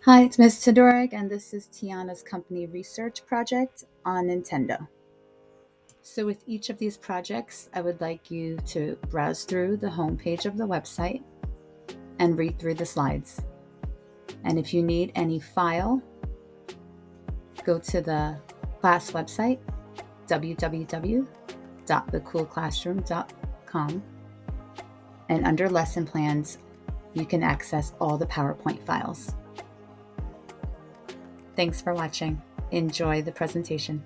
Hi, it's Ms. Todoric, and this is Tiana's company research project on Nintendo. So with each of these projects, I would like you to browse through the homepage of the website and read through the slides. And if you need any file, go to the class website, www.thecoolclassroom.com, and under lesson plans, you can access all the PowerPoint files. Thanks for watching. Enjoy the presentation.